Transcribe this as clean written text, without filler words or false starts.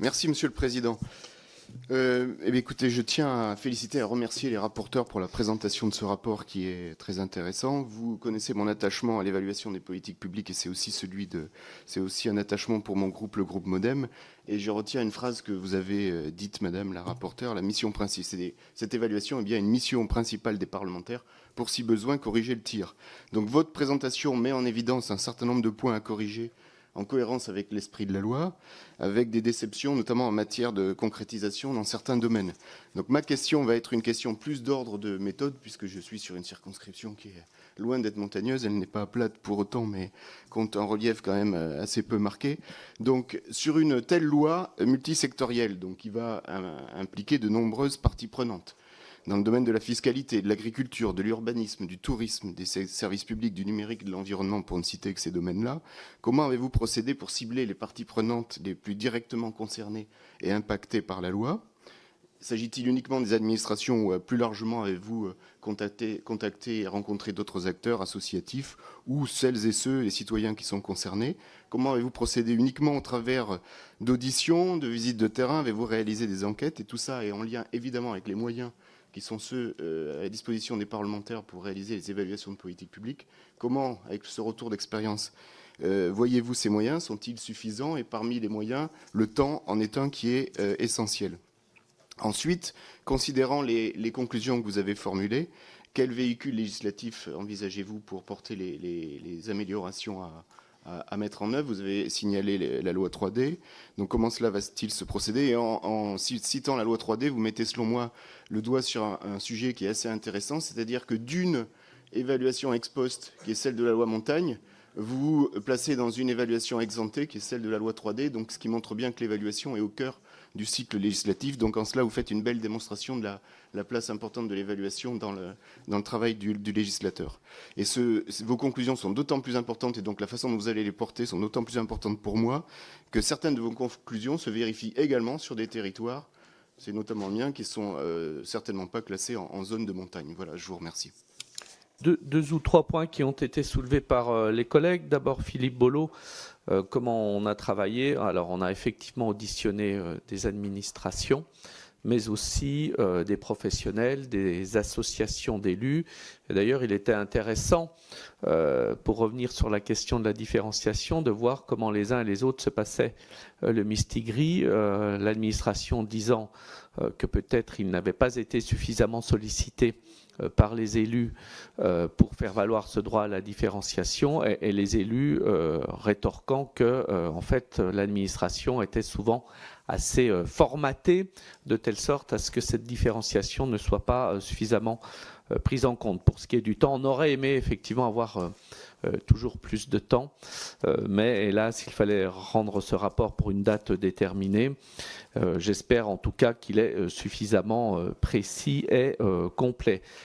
Merci, Monsieur le Président. Écoutez, je tiens à féliciter et à remercier les rapporteurs pour la présentation de ce rapport qui est très intéressant. Vous connaissez mon attachement à l'évaluation des politiques publiques et c'est aussi un attachement pour mon groupe, le groupe MODEM. Et je retiens une phrase que vous avez dite, Madame la rapporteure, la mission principale. Cette évaluation est bien une mission principale des parlementaires pour, si besoin, corriger le tir. Donc votre présentation met en évidence un certain nombre de points à corriger en cohérence avec l'esprit de la loi, avec des déceptions, notamment en matière de concrétisation dans certains domaines. Donc ma question va être une question plus d'ordre de méthode, puisque je suis sur une circonscription qui est loin d'être montagneuse, elle n'est pas plate pour autant, mais compte un relief quand même assez peu marqué. Donc sur une telle loi multisectorielle, donc qui va impliquer de nombreuses parties prenantes, dans le domaine de la fiscalité, de l'agriculture, de l'urbanisme, du tourisme, des services publics, du numérique, de l'environnement, pour ne citer que ces domaines-là, comment avez-vous procédé pour cibler les parties prenantes les plus directement concernées et impactées par la loi? S'agit-il uniquement des administrations ou plus largement avez-vous contacté et rencontré d'autres acteurs associatifs ou celles et ceux, les citoyens qui sont concernés? Comment avez-vous procédé uniquement au travers d'auditions, de visites de terrain? Avez-vous réalisé des enquêtes? Et tout ça est en lien évidemment avec les moyens qui sont ceux à la disposition des parlementaires pour réaliser les évaluations de politique publique. Comment, avec ce retour d'expérience, voyez-vous ces moyens? Sont-ils suffisants? Et parmi les moyens, le temps en est un qui est essentiel. Ensuite, considérant les conclusions que vous avez formulées, quel véhicule législatif envisagez-vous pour porter les améliorations à mettre en œuvre? Vous avez signalé la loi 3D. Donc comment cela va-t-il se procéder? Et en citant la loi 3D, vous mettez selon moi le doigt sur un sujet qui est assez intéressant, c'est-à-dire que d'une évaluation ex post, qui est celle de la loi Montagne, vous placez dans une évaluation ex ante, qui est celle de la loi 3D, donc ce qui montre bien que l'évaluation est au cœur du cycle législatif. Donc en cela, vous faites une belle démonstration de la place importante de l'évaluation dans le travail du législateur. Et vos conclusions sont d'autant plus importantes, et donc la façon dont vous allez les porter sont d'autant plus importantes pour moi, que certaines de vos conclusions se vérifient également sur des territoires, c'est notamment le mien, qui ne sont certainement pas classés en zone de montagne. Voilà, je vous remercie. Deux ou trois points qui ont été soulevés par les collègues. D'abord, Philippe Bolo, comment on a travaillé. Alors, on a effectivement auditionné des administrations, mais aussi des professionnels, des associations d'élus. Et d'ailleurs, il était intéressant, pour revenir sur la question de la différenciation, de voir comment les uns et les autres se passaient le mistigris, l'administration disant que peut-être il n'avait pas été suffisamment sollicité par les élus pour faire valoir ce droit à la différenciation et les élus rétorquant que en fait l'administration était souvent assez formatée de telle sorte à ce que cette différenciation ne soit pas suffisamment prise en compte. Pour ce qui est du temps, on aurait aimé effectivement avoir toujours plus de temps, mais hélas, il fallait rendre ce rapport pour une date déterminée. J'espère en tout cas qu'il est suffisamment précis et complet.